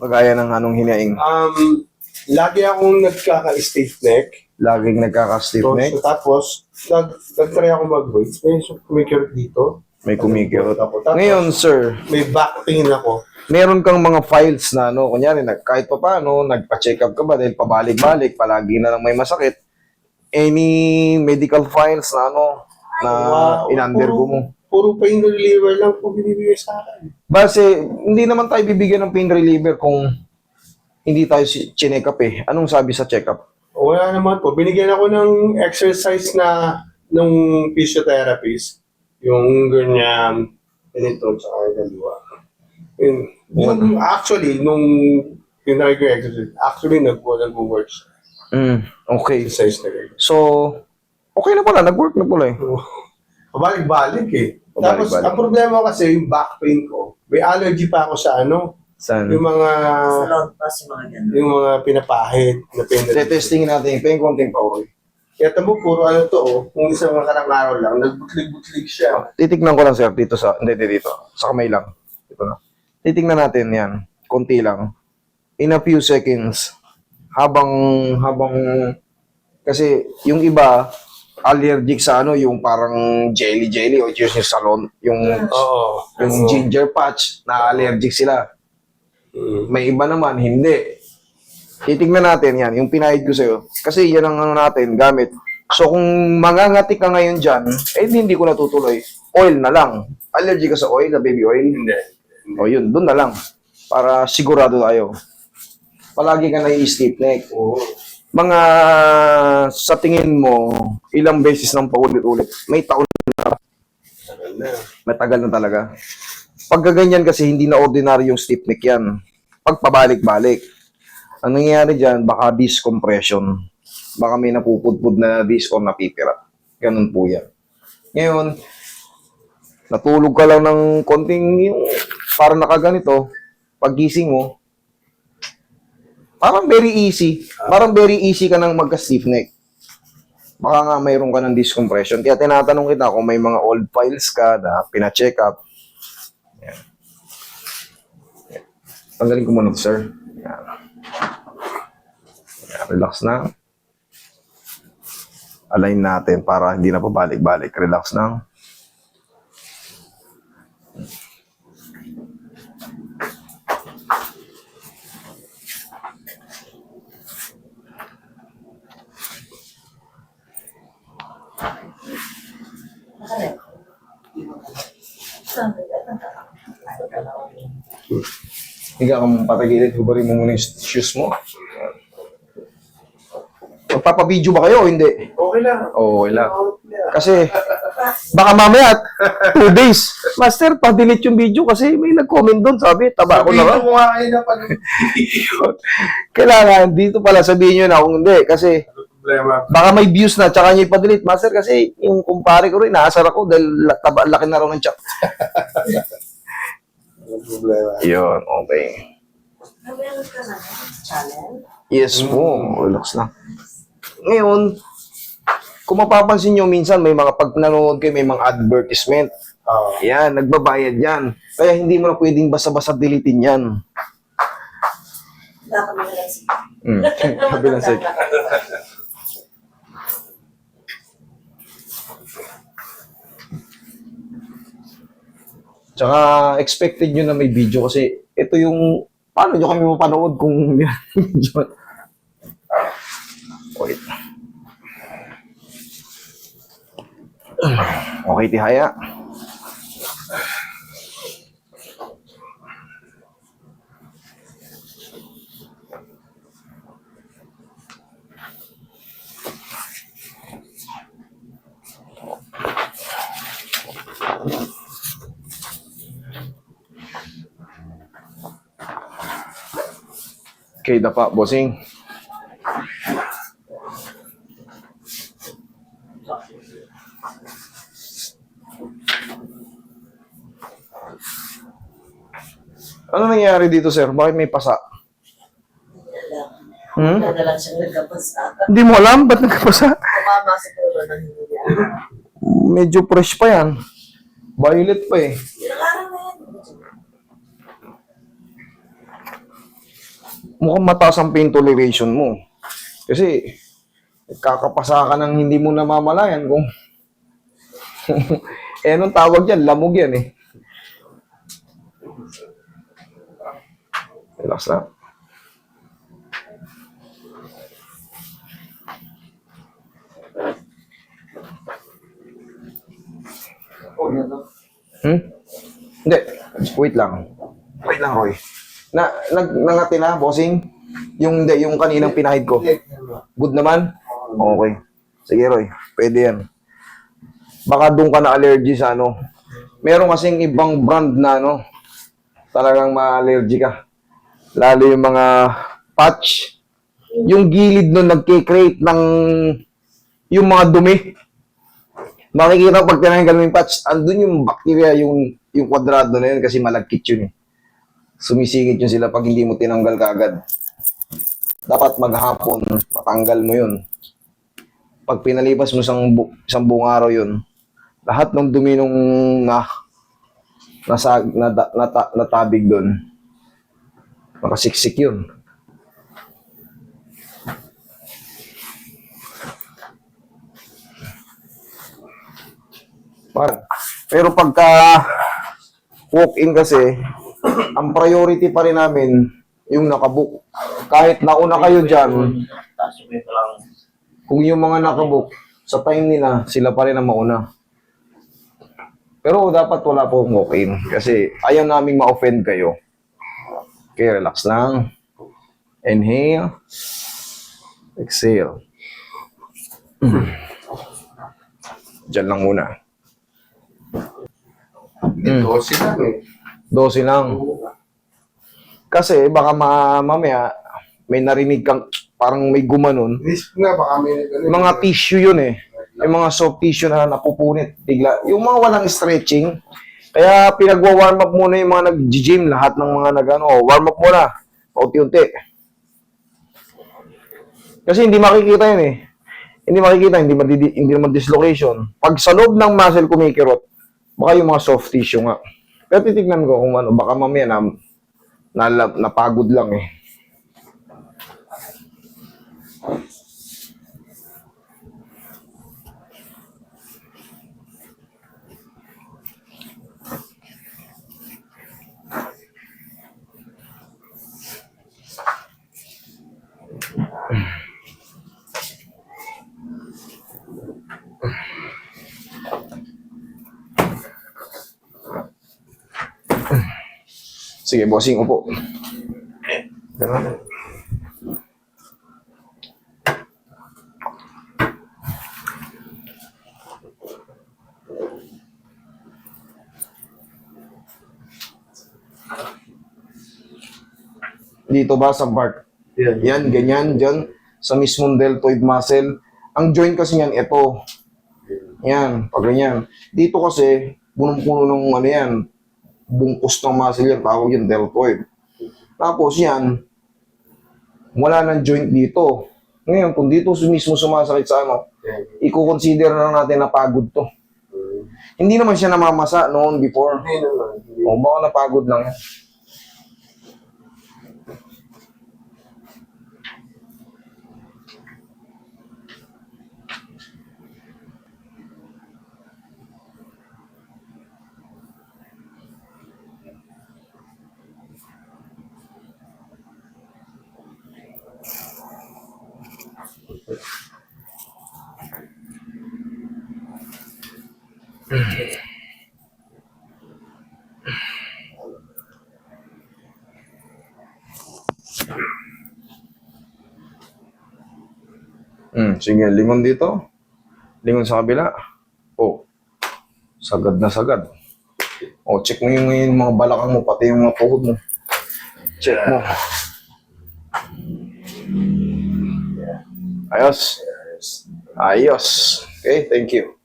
Kagaya ng anong hinaing. Lagi akong nagkaka-stiff neck. Laging nagkaka-stiff neck. So, tapos, nag-try ako mag-weights. May kumikirot dito. May kumikirot. Ako. Tapos, Ngayon, sir, may back pain ako. meron kang mga files na, ano, kunyari, kahit pa paano, nagpa-check up ka ba dahil pabalik-balik, palagi na lang may masakit. Any medical files na, ano, na in-undergo mo? Puro pain reliever lang po binibigay sa akin. Base, hindi naman tayo bibigyan ng pain reliever kung hindi tayo chinek up eh. Anong sabi sa check-up? Wala naman po. Binigyan ako ng exercise na nung physiotherapist. Yung ganyan, ganito, tsaka dalawa. Actually, nung pinag ko exercise, actually nag-work siya. Okay. Exercise na ganyan. So, okay na pala. Nag-work na pala eh. Pabalik-balik eh. Pabalik-balik. Tapos, ang problema ko kasi yung back pain ko, may allergy pa ako sa ano, Saan? yung mga Sa loud pass, yung mga ganun. yung mga pinapahid na Testingin natin. Pahing konting power. Kaya tamo puro ano to oh, kung isang mga karang araw lang, nagbutlig-butlig siya. Titignan ko lang sir dito sa, hindi dito. Sa kamay lang. Dito na. Titignan natin yan. Konti lang. In a few seconds. Habang, kasi yung iba, allergic sa ano, yung parang jelly o yung salon, yung Oo. ginger patch, na allergic sila. May iba naman, hindi. Titignan natin yan, yung pinahid ko sa'yo. Kasi yan ang ano natin, gamit. So kung mangangati ka ngayon dyan, eh hindi ko natutuloy. Oil na lang. Allergy ka sa oil, na baby oil? Hindi. O yun, doon na lang. Para sigurado tayo. Palagi ka na-stiff neck. Oo. Mga sa tingin mo, ilang beses nang paulit-ulit. May taon na. Sagal na. Matagal na talaga. Pagkaganyan kasi hindi na ordinary yung stiff neck yan. Pagpabalik-balik. Ang nangyayari dyan, baka disc compression. Baka may napupudpud na disc o napipira. Ganun po yan. Ngayon, natulog ka lang ng konting yung parang nakaganito. Paggising mo, parang very easy. Parang very easy ka nang magka-stiff neck. Baka nga mayroon ka ng disc compression. Kaya tinatanong kita kung may mga old files ka na pina-check up. Yan. Yan. Tanggalin ko muna to, sir. Yan. Yan. Relax na. Align natin para hindi na pabalik-balik. Relax na. Higa kang patagilid, hubarin mo muna yung shoes mo. Magpapabideo ba kayo o hindi? Okay lang. Oo, wala. Kasi, baka mamaya, 2 days. Master, pa-delete yung video kasi may nag-comment doon. Sabi, taba ako na Sabihin lang. mo nga kayo na pag Kailangan, dito pala sabihin nyo na kung hindi. Kasi, problema. baka may views na, tsaka nyo ipa-delete. Master, kasi yung kumpare ko rin, naasar ako dahil laki na raw ng chop. Problema. Yun, okay. Meron ka na channel? Yes po, relax lang. Ngayon, kung mapapansin nyo, minsan may mga pag nanonood kayo, may mga advertisement. Oo. Yan, nagbabayad yan. Kaya hindi mo na pwedeng basta-basta deletein yan. Dapat mo lang siya. Sabi lang sa'yo. Tsaka expected nyo na may video kasi ito yung paano nyo kami mapanood kung hindi natin video. Wait. Okay, tihaya. Okay, dapa, bossing. Ano nangyari dito, sir? Bakit may pasa? Nadalang siyang nagkapasa. Hindi mo alam? Ba't nagpasa? Kumama sa tulo ng hindi. Medyo fresh pa yan. Violet pa eh. Ilang araw na yan. mukhang mataas ang pain toleration mo. Kasi, kakapasa ka ng hindi mo namamalayan kung eh, anong tawag yan? Lamog yan eh. Relax na. Hindi. Wait lang. Wait lang, Roy. Nangati na, bossing? Yung kaninang pinahid ko. Good naman? Okay. Sige, Roy. Pwede yan. Baka doon ka na allergy sa ano. Meron kasing ibang brand na ano, talagang ma-allergy ka. Lalo yung mga patch. Yung gilid nun nagkikreate ng yung mga dumi. Makikita pag tinanggal mo yung patch, andun yung bacteria, yung kwadrado na yun kasi malagkit yun eh. Sumisingit yun sila pag hindi mo tinanggal kaagad. Dapat maghapon, matanggal mo yun. Pag pinalipas mo isang buong araw yun, lahat ng dumi nung natabig doon, makasiksik yun. Pero pagka walk-in kasi, ang priority pa rin namin yung nakabook. Kahit nauna kayo dyan, kung yung mga nakabook, sa time nila, sila pa rin ang mauna. Pero dapat wala pong walk-in kasi ayaw naming ma-offend kayo. Okay, relax lang. Inhale. Exhale. Diyan lang muna. Ito, sila eh. 12 lang. Kasi baka mamaya may narinig kang parang may gumanon. Risk nga, baka may Mga tissue yun eh. Yung mga soft tissue na napupunit. Bigla. Yung mga walang stretching. Kaya pinagwa-warm up muna yung mga nag-gym. Lahat ng mga warm up muna. Unti-unti. Kasi hindi makikita yun eh. Hindi makikita, hindi naman dislocation. Pag sa loob ng muscle kumikirot, baka yung mga soft tissue nga. Pero titignan ko kung ano, baka mamaya napagod lang eh. Sige, bossing, upo. Ganun. Dito ba sa part? Yan, ganyan, dyan. Sa mismong deltoid muscle. Ang joint kasi yan, ito. Yan, pag ganyan. Dito kasi, punong-puno ng ano yan, bungkus ng muscle yan, tawag yung deltoid. Tapos yan, wala ng joint dito. Ngayon, kung dito mismo sumasakit sa ano, i-consider na natin na pagod to. Hindi naman siya namamasa noon before. Hindi naman. O baka napagod lang yan. Sige, lingon dito. Lingon sa kabila. Oh, sagad na sagad. Oh, check mo yung mga balakang mo, pati yung mga tuhod mo. Check mo. Ayos. Ayos. Okay, thank you.